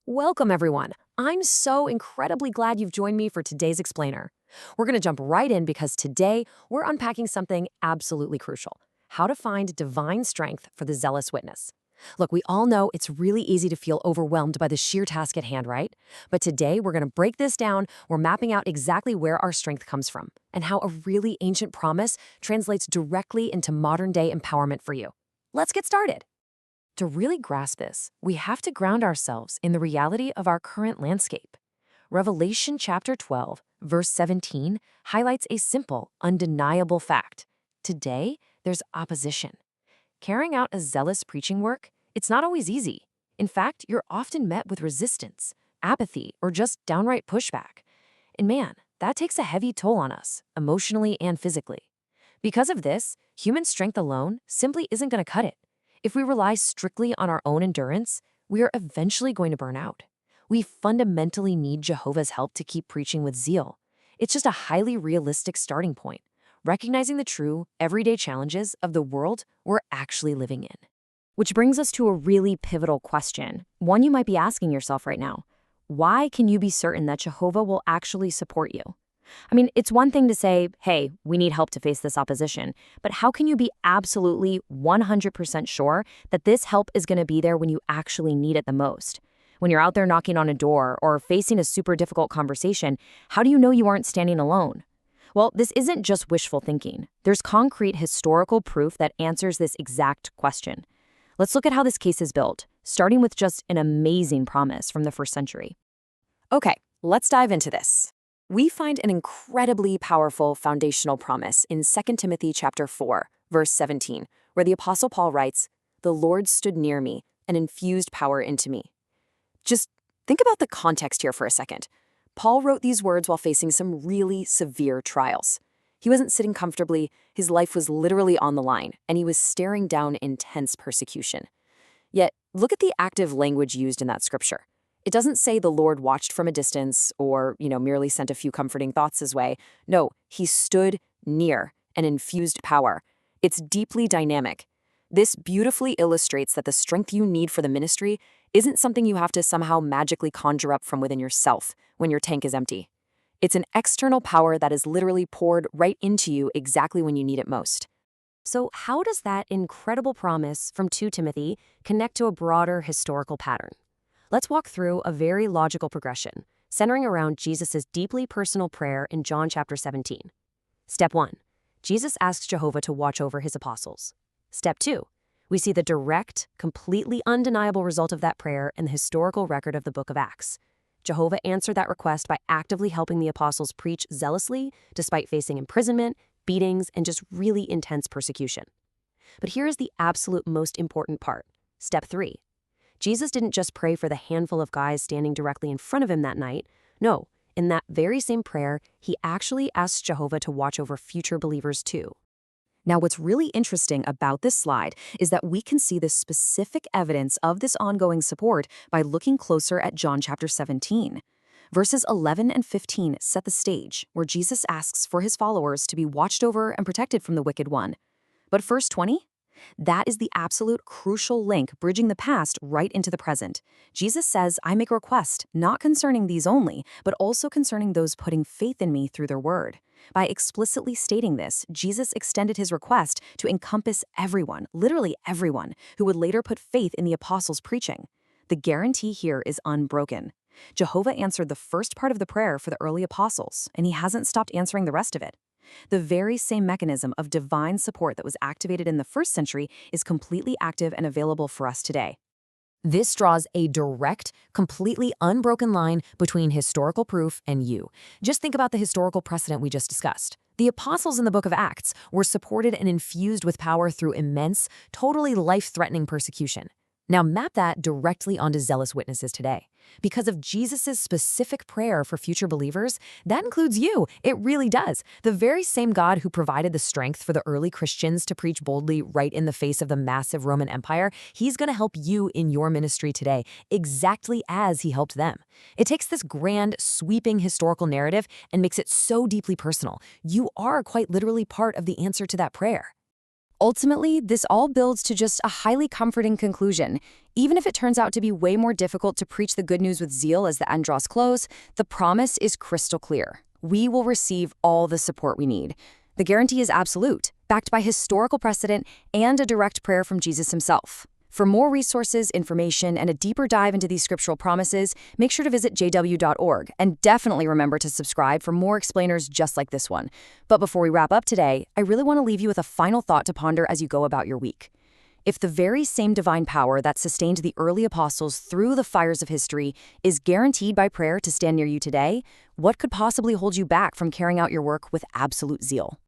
Welcome, everyone. I'm so incredibly glad you've joined me for today's explainer. We're going to jump right in because today we're unpacking something absolutely crucial: how to find divine strength for the zealous witness. Look, we all know it's really easy to feel overwhelmed by the sheer task at hand, right? But today we're going to break this down. We're mapping out exactly where our strength comes from and how a really ancient promise translates directly into modern day empowerment for you. Let's get started. To really grasp this, we have to ground ourselves in the reality of our current landscape. Revelation chapter 12, verse 17 highlights a simple, undeniable fact. Today, there's opposition. Carrying out a zealous preaching work, it's not always easy. In fact, you're often met with resistance, apathy, or just downright pushback. And man, that takes a heavy toll on us, emotionally and physically. Because of this, human strength alone simply isn't going to cut it. If we rely strictly on our own endurance, we are eventually going to burn out. We fundamentally need Jehovah's help to keep preaching with zeal. It's just a highly realistic starting point, recognizing the true, everyday challenges of the world we're actually living in. Which brings us to a really pivotal question, one you might be asking yourself right now. Why can you be certain that Jehovah will actually support you? I mean, it's one thing to say, hey, we need help to face this opposition, but how can you be absolutely 100% sure that this help is going to be there when you actually need it the most? When you're out there knocking on a door or facing a super difficult conversation, how do you know you aren't standing alone? Well, this isn't just wishful thinking. There's concrete historical proof that answers this exact question. Let's look at how this case is built, starting with just an amazing promise from the first century. Okay, let's dive into this. We find an incredibly powerful foundational promise in 2 Timothy chapter 4, verse 17, where the Apostle Paul writes, "The Lord stood near me and infused power into me." Just think about the context here for a second. Paul wrote these words while facing some really severe trials. He wasn't sitting comfortably, his life was literally on the line, and he was staring down intense persecution. Yet, look at the active language used in that scripture. It doesn't say the Lord watched from a distance or, merely sent a few comforting thoughts his way. No, he stood near and infused power. It's deeply dynamic. This beautifully illustrates that the strength you need for the ministry isn't something you have to somehow magically conjure up from within yourself when your tank is empty. It's an external power that is literally poured right into you exactly when you need it most. So how does that incredible promise from 2 Timothy connect to a broader historical pattern? Let's walk through a very logical progression, centering around Jesus' deeply personal prayer in John chapter 17. Step 1. Jesus asks Jehovah to watch over his apostles. Step 2. We see the direct, completely undeniable result of that prayer in the historical record of the book of Acts. Jehovah answered that request by actively helping the apostles preach zealously, despite facing imprisonment, beatings, and just really intense persecution. But here's the absolute most important part. Step 3. Jesus didn't just pray for the handful of guys standing directly in front of him that night. No, in that very same prayer, he actually asked Jehovah to watch over future believers too. Now, what's really interesting about this slide is that we can see the specific evidence of this ongoing support by looking closer at John chapter 17. Verses 11 and 15 set the stage, where Jesus asks for his followers to be watched over and protected from the wicked one. But verse 20? That is the absolute crucial link bridging the past right into the present. Jesus says, "I make a request, not concerning these only, but also concerning those putting faith in me through their word." By explicitly stating this, Jesus extended his request to encompass everyone, literally everyone, who would later put faith in the apostles' preaching. The guarantee here is unbroken. Jehovah answered the first part of the prayer for the early apostles, and he hasn't stopped answering the rest of it. The very same mechanism of divine support that was activated in the first century is completely active and available for us today. This draws a direct, completely unbroken line between historical proof and you. Just think about the historical precedent we just discussed. The apostles in the book of Acts were supported and infused with power through immense, totally life-threatening persecution. Now map that directly onto zealous witnesses today. Because of Jesus' specific prayer for future believers, that includes you. It really does. The very same God who provided the strength for the early Christians to preach boldly right in the face of the massive Roman Empire, he's going to help you in your ministry today, exactly as he helped them. It takes this grand, sweeping historical narrative and makes it so deeply personal. You are quite literally part of the answer to that prayer. Ultimately, this all builds to just a highly comforting conclusion. Even if it turns out to be way more difficult to preach the good news with zeal as the end draws close, the promise is crystal clear. We will receive all the support we need. The guarantee is absolute, backed by historical precedent and a direct prayer from Jesus himself. For more resources, information, and a deeper dive into these scriptural promises, make sure to visit jw.org, and definitely remember to subscribe for more explainers just like this one. But before we wrap up today, I really want to leave you with a final thought to ponder as you go about your week. If the very same divine power that sustained the early apostles through the fires of history is guaranteed by prayer to stand near you today, what could possibly hold you back from carrying out your work with absolute zeal?